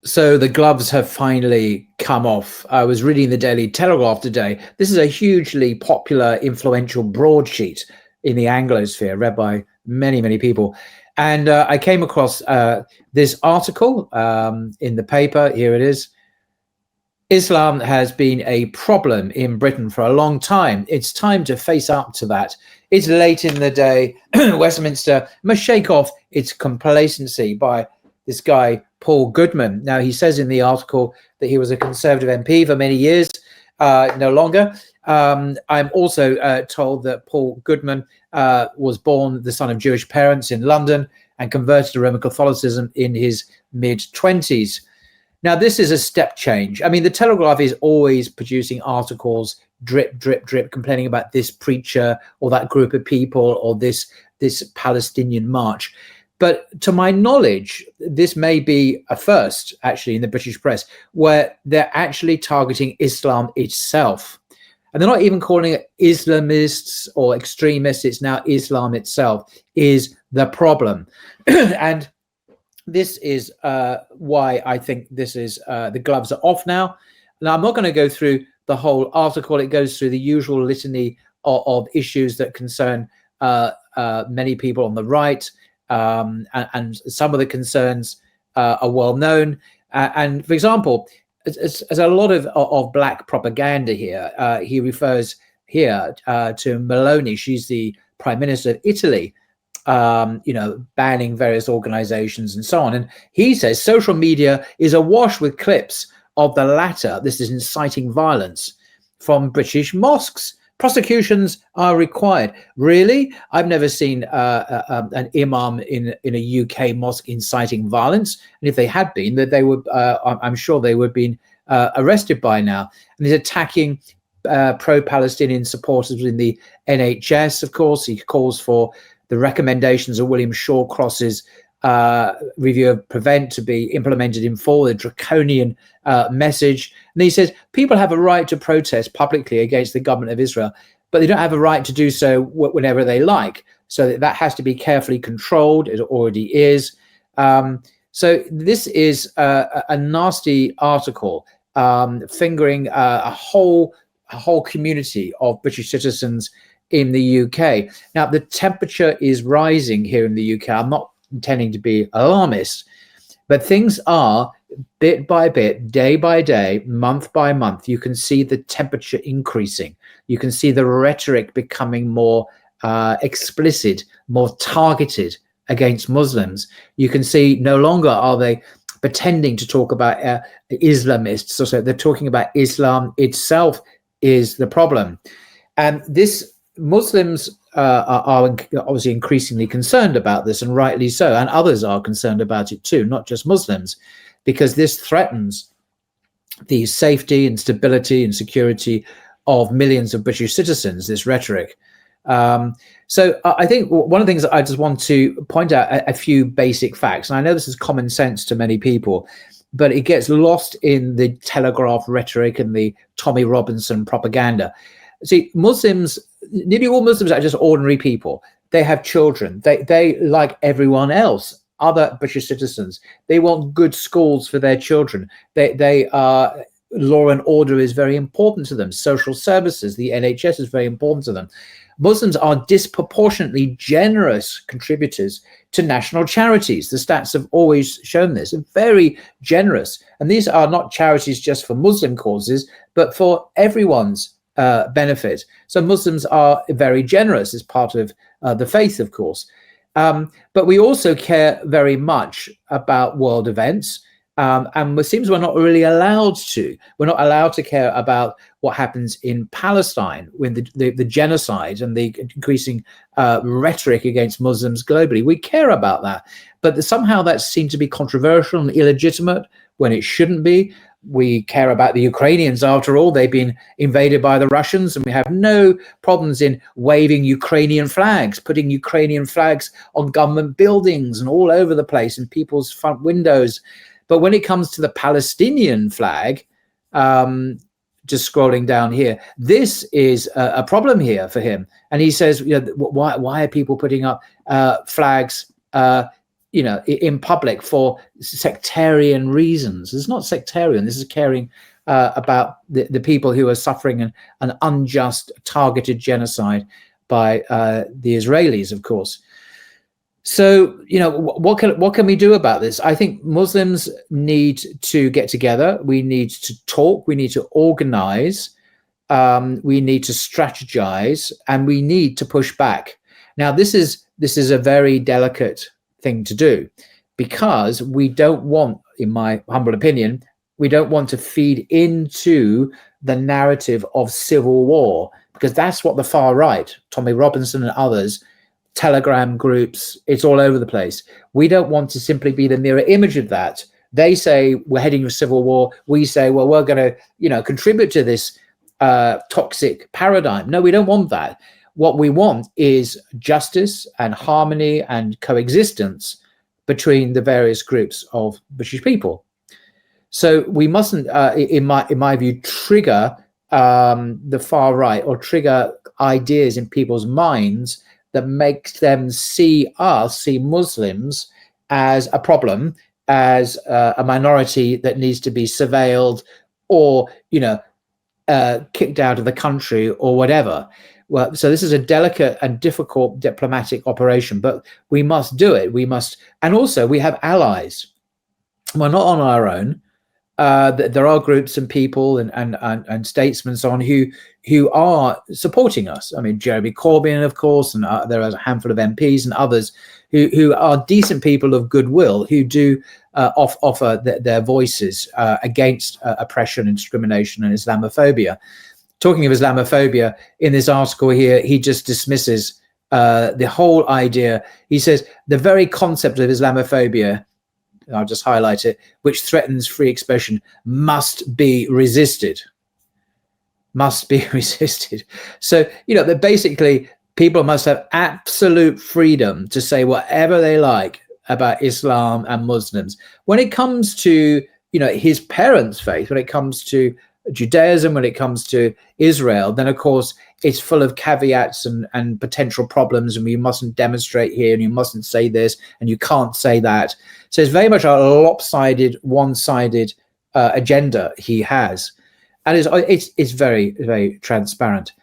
So the gloves have finally come off. I was reading the Daily Telegraph today. This is a hugely popular, influential broadsheet in the Anglosphere, read by many, many people. And I came across this article in the paper. Here it is. Islam has been a problem in Britain for a long time. It's time to face up to that. It's late in the day. Westminster must shake off its complacency by this guy, Paul Goodman. Now, he says in the article that he was a Conservative MP for many years, no longer. I'm also told that Paul Goodman was born the son of Jewish parents in London and converted to Roman Catholicism in his mid-20s. Now, this is a step change. I mean, the Telegraph is always producing articles, drip, drip, drip, complaining about this preacher or that group of people or this Palestinian march. But to my knowledge, this may be a first, actually, in the British press, where they're actually targeting Islam itself. And they're not even calling it Islamists or extremists. It's now Islam itself is the problem. And this is why I think this is the gloves are off now. Now, I'm not going to go through the whole article. It goes through the usual litany of issues that concern many people on the right. And some of the concerns are well known. And for example, as a lot of black propaganda here, he refers here to Meloni. She's the Prime Minister of Italy. Banning various organizations and so on. And he says social media is awash with clips of the latter. This is inciting violence from British mosques. Prosecutions are required. Really? I've never seen an imam in a UK mosque inciting violence. And if they had been, that they would, I'm sure they would have been arrested by now. And he's attacking pro-Palestinian supporters within the NHS, of course. He calls for the recommendations of William Shawcross's review of Prevent to be implemented in full, the draconian message. And he says people have a right to protest publicly against the government of Israel, but they don't have a right to do so whenever they like. So that has to be carefully controlled. It already is. So this is a nasty article fingering a whole community of British citizens in the UK. Now, the temperature is rising here in the UK. I'm not intending to be alarmist, but things are bit by bit, day by day, month by month. You can see the temperature increasing. You can see the rhetoric becoming more explicit, more targeted against Muslims. You can see no longer are they pretending to talk about Islamists. So they're talking about Islam itself is the problem. And this Muslims are obviously increasingly concerned about this, and rightly so, and others are concerned about it too, not just Muslims, because this threatens the safety and stability and security of millions of British citizens, this rhetoric. So I think one of the things that I just want to point out a few basic facts, and I know this is common sense to many people, but it gets lost in the Telegraph rhetoric and the Tommy Robinson propaganda. See, Muslims, nearly all Muslims are just ordinary people. They have children. They like everyone else, other British citizens. They want good schools for their children. They are law and order is very important to them. Social services, the NHS is very important to them. Muslims are disproportionately generous contributors to national charities. The stats have always shown this. They're very generous. And these are not charities just for Muslim causes, but for everyone's benefit. So Muslims are very generous as part of the faith, of course. But we also care very much about world events. And it seems we're not really allowed to. We're not allowed to care about what happens in Palestine with the genocide and the increasing rhetoric against Muslims globally. We care about that. But somehow that seems to be controversial and illegitimate when it shouldn't be. We care about the Ukrainians. After all, they've been invaded by the Russians, and we have no problems in waving Ukrainian flags, putting Ukrainian flags on government buildings and all over the place in people's front windows. But when it comes to the Palestinian flag, just scrolling down here, this is a problem here for him. And he says, why are people putting up flags in public for sectarian reasons. It's not sectarian. This is caring about the people who are suffering an unjust, targeted genocide by the Israelis, of course. So, what can we do about this? I think Muslims need to get together. We need to talk. We need to organize. We need to strategize, and we need to push back. Now, this is a very delicate thing to do, because we don't want, in my humble opinion, we don't want to feed into the narrative of civil war, because that's what the far right, Tommy Robinson and others, Telegram groups, it's all over the place. We don't want to simply be the mirror image of that. They say we're heading for civil war. We say, well, we're going to, contribute to this toxic paradigm. No, we don't want that. What we want is justice and harmony and coexistence between the various groups of British people. So we mustn't, in my view, trigger the far right or trigger ideas in people's minds that makes them see Muslims as a problem, as a minority that needs to be surveilled or, kicked out of the country or whatever. Well, so this is a delicate and difficult diplomatic operation, but we must do it. We must, and also we have allies. We're not on our own. There are groups and people and statesmen and so on who are supporting us. I mean, Jeremy Corbyn, of course, and there are a handful of MPs and others who are decent people of goodwill who do offer their voices against oppression and discrimination and Islamophobia. Talking of Islamophobia, in this article here, he just dismisses the whole idea. He says the very concept of Islamophobia, I'll just highlight it, which threatens free expression, must be resisted. Must be resisted. So, that basically people must have absolute freedom to say whatever they like about Islam and Muslims. When it comes to, his parents' faith, when it comes to Judaism, when it comes to Israel, then of course it's full of caveats and potential problems, and you mustn't demonstrate here, and you mustn't say this, and you can't say that. So it's very much a lopsided, one-sided agenda he has, and it's very, very transparent.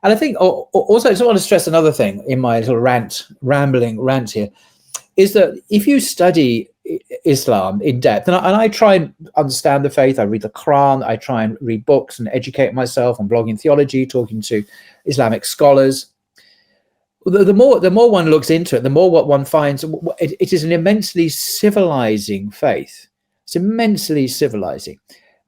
And I think also I just want to stress another thing in my little rambling rant here, is that if you study Islam in depth, and I try and understand the faith, I read the Quran, I try and read books and educate myself on blogging theology, talking to Islamic scholars. The more one looks into it, the more what one finds, it is an immensely civilizing faith. It's immensely civilizing.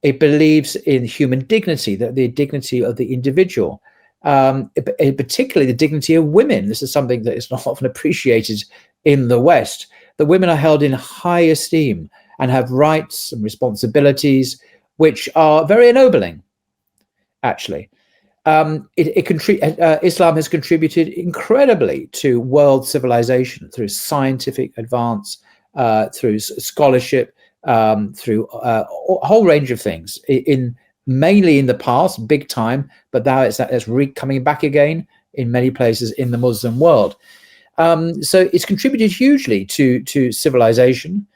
It believes in human dignity, the dignity of the individual, particularly the dignity of women. This is something that is not often appreciated in the West. That women are held in high esteem and have rights and responsibilities which are very ennobling, actually. Islam has contributed incredibly to world civilization through scientific advance, through scholarship, through a whole range of things. Mainly in the past, big time, but now it's coming back again in many places in the Muslim world. So it's contributed hugely to civilization,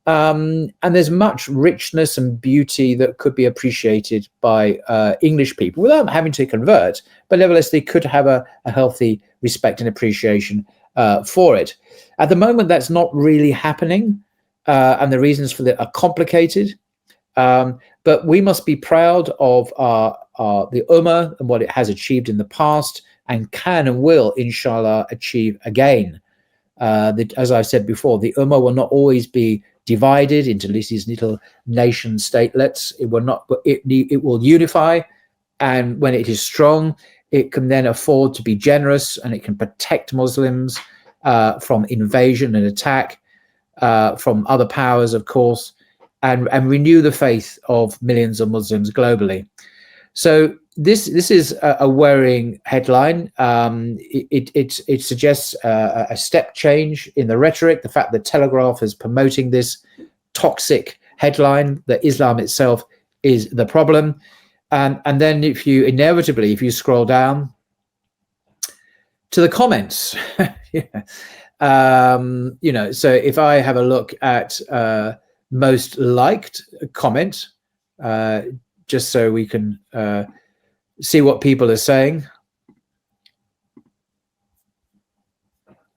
and there's much richness and beauty that could be appreciated by English people without having to convert, but nevertheless they could have a healthy respect and appreciation for it. At the moment, that's not really happening, and the reasons for that are complicated. But we must be proud of the Ummah and what it has achieved in the past, and can and will, inshallah, achieve again. As I said before, the Ummah will not always be divided into these little nation statelets. It will not. It will unify, and when it is strong, it can then afford to be generous, and it can protect Muslims from invasion and attack from other powers, of course, and renew the faith of millions of Muslims globally. So this is a worrying headline. It suggests a step change in the rhetoric. The fact that Telegraph is promoting this toxic headline that Islam itself is the problem, and then if you scroll down to the comments, So if I have a look at most liked comment, just so we can see what people are saying.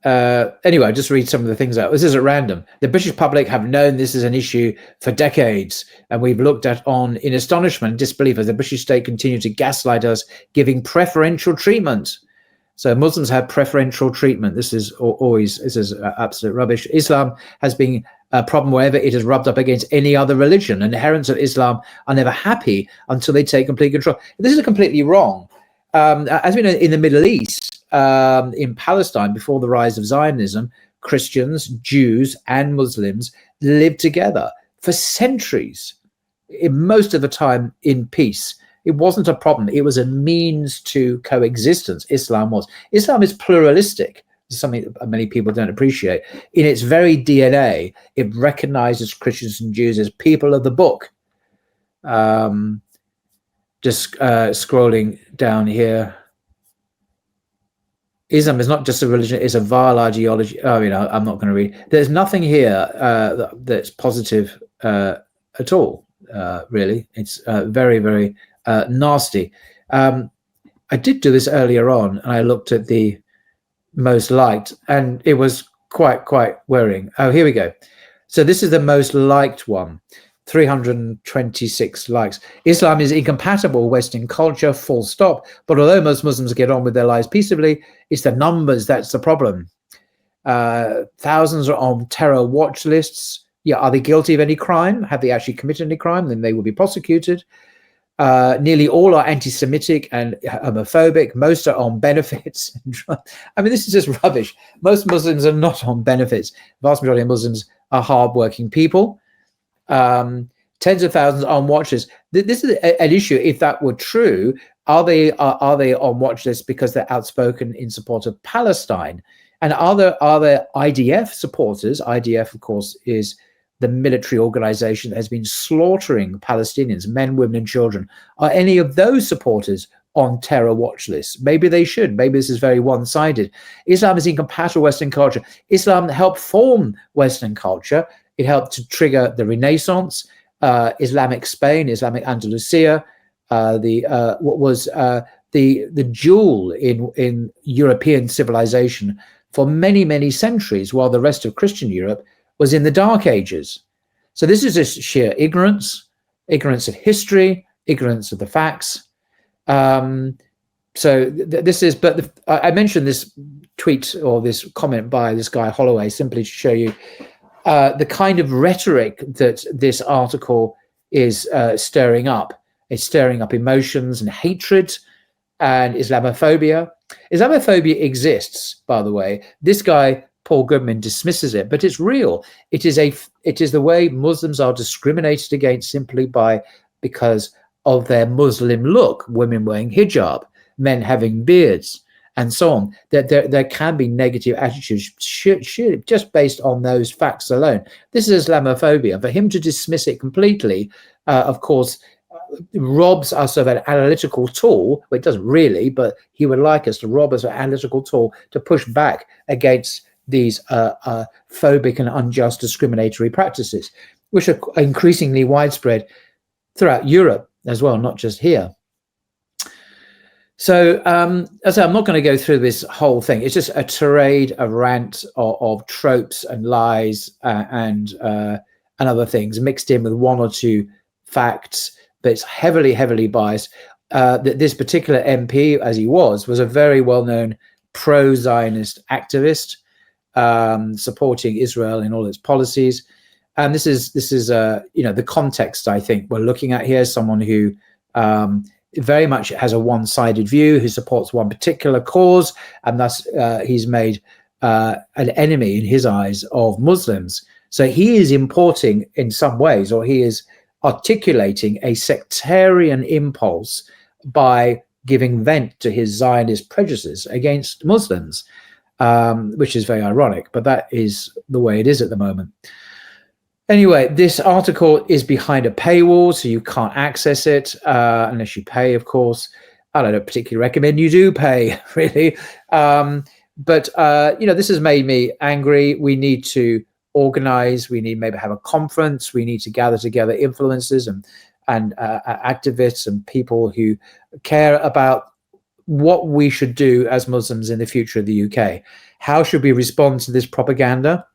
Anyway, I'll just read some of the things out. This is at random. The British public have known this is an issue for decades, and we've looked at on in astonishment and disbelief as the British state continued to gaslight us, giving preferential treatment. So Muslims have preferential treatment. This is absolute rubbish. Islam has been a problem wherever it has rubbed up against any other religion, and adherents of Islam are never happy until they take complete control. This is completely wrong. As we know, in the Middle East, in Palestine, before the rise of Zionism, Christians, Jews, and Muslims lived together for centuries, most of the time in peace. It wasn't a problem. It was a means to coexistence. Islam was. Islam is pluralistic, something that many people don't appreciate. In its very DNA, it recognizes Christians and Jews as people of the book. Just scrolling down here. Islam is not just a religion, it's a vile ideology. I'm not going to read. There's nothing here that's positive at all, really. It's very, very nasty. I did do this earlier on, and I looked at the most liked, and it was quite worrying. Oh, here we go. So this is the most liked one. 326 likes. Islam is incompatible with Western culture, full stop. But although most Muslims get on with their lives peaceably, it's the numbers that's the problem. Thousands are on terror watch lists. Yeah, are they guilty of any crime? Have they actually committed any crime? Then they will be prosecuted. Nearly all are anti-Semitic and homophobic. Most are on benefits. I mean, this is just rubbish. Most Muslims are not on benefits. The vast majority of Muslims are hardworking people. Tens of thousands on watch lists. This is an issue. If that were true, are they on watch lists because they're outspoken in support of Palestine? And are there IDF supporters? IDF, of course, is the military organization that has been slaughtering Palestinians, men, women, and children. Are any of those supporters on terror watch lists? Maybe they should. Maybe this is very one-sided. Islam is incompatible with Western culture. Islam helped form Western culture. It helped to trigger the Renaissance, Islamic Spain, Islamic Andalusia, the jewel in European civilization for many, many centuries, while the rest of Christian Europe was in the Dark Ages. So this is just sheer ignorance of history, ignorance of the facts. I mentioned this tweet or this comment by this guy Holloway simply to show you the kind of rhetoric that this article is stirring up. It's stirring up emotions and hatred and Islamophobia. Islamophobia exists, by the way. This guy, Paul Goodman, dismisses it, but it's real. It is the way Muslims are discriminated against simply because of their Muslim look, women wearing hijab, men having beards, and so on. There can be negative attitudes just based on those facts alone. This is Islamophobia. For him to dismiss it completely, of course, robs us of an analytical tool. Well, it doesn't really, but he would like us to rob us of an analytical tool to push back against these phobic and unjust discriminatory practices, which are increasingly widespread throughout Europe as well, not just here. So as I say, I'm not going to go through this whole thing. It's just a tirade, a rant of tropes and lies and other things mixed in with one or two facts, but it's heavily biased. That this particular MP, as he was a very well-known pro-Zionist activist, supporting Israel in all its policies. And this is the context I think we're looking at here. Someone who very much has a one-sided view, who supports one particular cause, and thus he's made an enemy in his eyes of Muslims. So he is importing in some ways, or he is articulating a sectarian impulse by giving vent to his Zionist prejudices against Muslims, which is very ironic, but that is the way it is at the moment. Anyway, this article is behind a paywall, so you can't access it unless you pay, of course. I don't particularly recommend you do pay, really. But this has made me angry. We need to organize. We need maybe have a conference. We need to gather together influencers and activists and people who care about what we should do as Muslims in the future of the UK. How should we respond to this propaganda?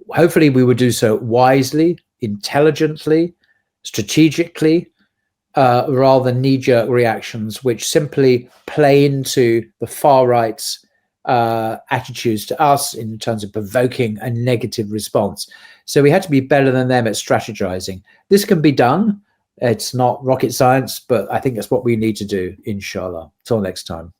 Hopefully, we would do so wisely, intelligently, strategically, rather than knee-jerk reactions, which simply play into the far right's attitudes to us in terms of provoking a negative response. So we had to be better than them at strategizing. This can be done. It's not rocket science, but I think that's what we need to do, inshallah. Till next time.